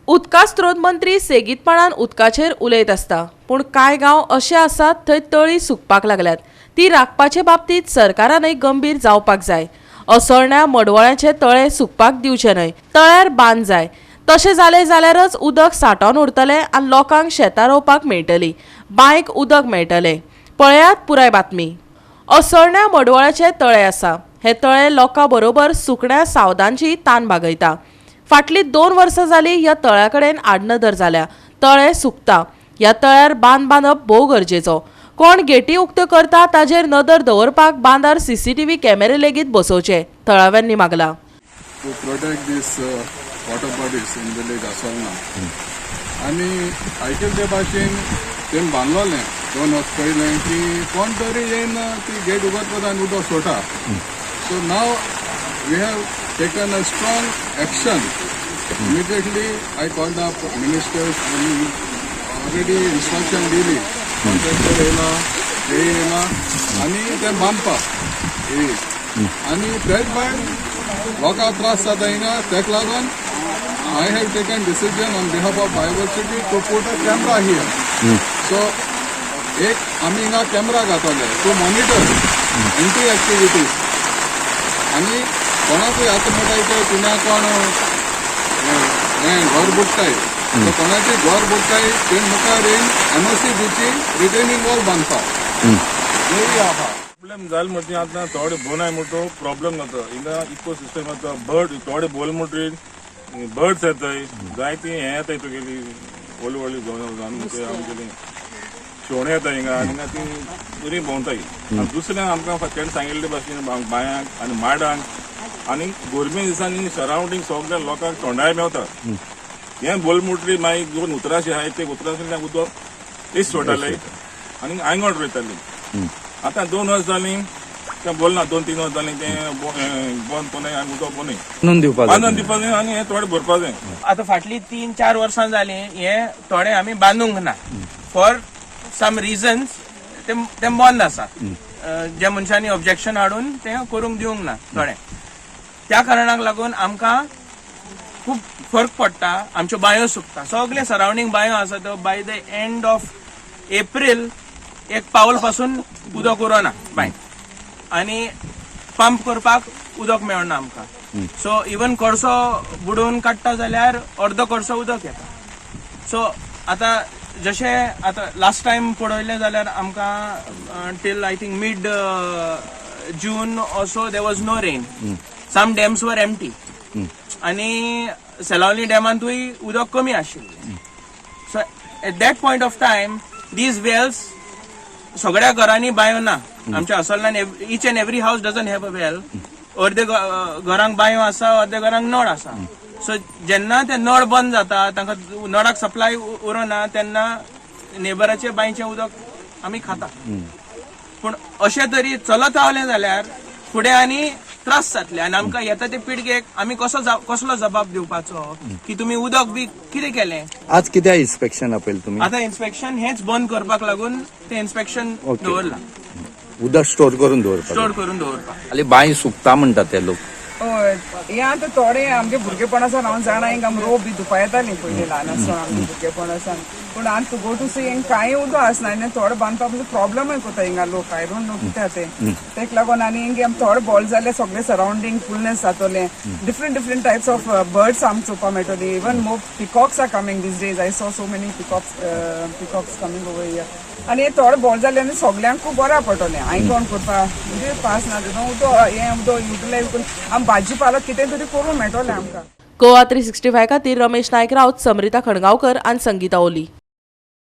उदका स्त्रोत मंत्री सेगीतपणान उदकाचेर उलयत आसता, पूण कांय गांव अशे आसात थंय तळी सुकपाक लागल्यात. ती राखपाचे बाबतींत सरकारानय गंभीर जावपाक जाय. असोळण्या मडवळ्याचे तळे सुकपाक दिवचे न्हय, तळ्यार बांद जाय. तशें जालें जाल्यारच उदक सांठोवन उरतलें आनी लोकांक शेतां रोवपाक मेळटलीं, बांयक उदक मेळटलें. पळयात पुराय बातमी. असोळण्या मडवळ्याचे तळे आसा. हे तळे लोकां बरोबर सुकण्या सावदांची तान बागयता. फाटलीं 2 वर्सां जालीं ह्या तळ्या कडेन आडनदर जाल्या. तळें सुकता. ह्या तळ्यार बांद बांदप भोव गरजेचो. कोण गेटी उक्त्यो करता ताजेर नदर दवरपाक बांदार CCTV कॅमेरे लेगीत बसोवचे, थळाव्यांनी मागला. To protect these water bodies in village Asolna. आणि आयकल ते भाशेन तेम बांदलोलें 2 वर्स पयलें की कोण तरी येवन ती गेट उगडटा आनी उदक सोडटा. So now we have taken a strong action. Immediately I called up ministers आनी ऑलरेडी इन्स्ट्रक्शन दिली. कॉन्ट्रॅक्टर येयला, हे येयला आनी तें बांदपाक आनी तेच भायर लोकांक त्रास जाता हिंगा. तेका लागून I have taken decision on behalf of Biodiversity to put a camera here. So, एक आम्ही हिंगा कॅमेरा घातले टू मॉनिटर एंटी ऍक्टिव्हिटीज आणि कोणाकूय आतां म्हणटाय तुमच्या कोण हें घर बुडटाय कोणाची घर बुडटाय ते मुखार येवन MSC दिवची रिटेनिंग वॉल बांदपाक प्रॉब्लेम जाल म्हणटी आतां थोडे बोनाय म्हणटो प्रॉब्लेम जाता हिंगा इकोसिस्टम जाता बर्ड थोडे बोल म्हणटी बर्ड्स येताय जायती हें येताय तुगेली व्हडली व्हडली आमगेली शेवणे येता हिंगा आनी हिंगा ती बरी भोंवताय. दुसऱ्यान आमकां फाटल्यान सांगिल्ले भाशेन बांयांक आनी माडांक आनी गोरमे दिसांनी सरावंडींग सगळ्या लोकांक थोंडाय मेवता. हें बोल म्हणटरी मागीर 2 उतराशे आहाय ते उतरांतल्यान उदक इश्ट सोडटाले आनी आंगोड रोयताले. आतां 2 वर्स जालीं तें बोलना 2-3 वर्स जालीं तें बंद कोनाय आनी उदक कोनाय बांदून दिवपाक जाय आनी हें थोडें भरपाक जाय. आतां फाटलीं 3-4 वर्सां जालीं हे थोडे आमी बांदूंक ना फॉर सम रिजन्स ते बंद आसा. ज्या मनशांनी ऑब्जेक्शन हाडून ते करूंक दिवंक ना थोडे. त्या कारणाक लागून आमकां खूब फरक पडटा. आमच्यो बांयो सुकता. सगळे सरावंडींग बांयो आसा त्यो by the end of April 1 पावल पासून उदक उरना बांय आनी पंप करपाक उदक मेळना आमकां. सो इवन कडसो बुडोवन काडटा जाल्यार अर्दो कडसो उदक येता. सो आतां जशें आतां लास्ट टायम पळयलें जाल्यार आमकां till I think mid June also there was no rain. Some dams were empty आनी सेलावली डॅमांतूय उदक कमी आशिल्लें. So at that point of time these wells सगळ्या घरांनी बांयो ना. आमच्या असोलनान each and every house doesn't have a well. अर्दे घरांक बांयो आसा, अर्दे घरांक नळ आसा. सो जेन्ना ते नळ बंद जाता तांकां नळाक सप्लाय उरना तेन्ना नेबराचे बांयचें उदक आमी खाता. पूण अशें तरी चलत रावलें जाल्यार फुडें आनी त्रास जातले आनी आमकां येता ते पिळगेक आमी कसलो जबाब दिवपाचो की तुमी उदक बी कितें केलें. आज कित्याक इन्स्पेक्शन आपयलें तुमी? आतां इन्स्पेक्शन हेच बंद करपाक लागून ते इन्स्पेक्शन दवरला. उदक स्टोर करून दवरपाक दवरपाक बांय सुकता म्हणटात ते लोक. हय हे आतां थोडे आमगे भुरगेपणासान हांव जाणा हिंगा रोप बी दुपा येतालीं पयलीं ल्हान आसतना आमगे भुरगेपणासान. पूण आतां टू गो टू सी हिंग कांय उदक आसना आनी थोडे बांदपाक प्रॉब्लमूय कोता हिंगा लोक. आय डोंट नो कित्या तेका लागून आनी हिंगे थोडे बॉल जाले सगळे सरावंडींग फुलनेस जातोलें. डिफरंट टायप्स ऑफ बर्ड्स आमकां चोवपाक मेळटली. Even more peacocks are coming these days. I saw so many peacocks coming over here. आनी हे थोडे बॉल जाले आनी सगळ्यांक खूब बऱ्या पडटलें. हांवें कोण करपा म्हणजे पास ना उदक हें उदक युटिलायज करून आमी भाजी पालो कितें तरी करूंक मेळटलें आमकां. गोवा 365 खातीर रमेश नायक राउत, समरिता खणगांवकर आनी संगीता ओली.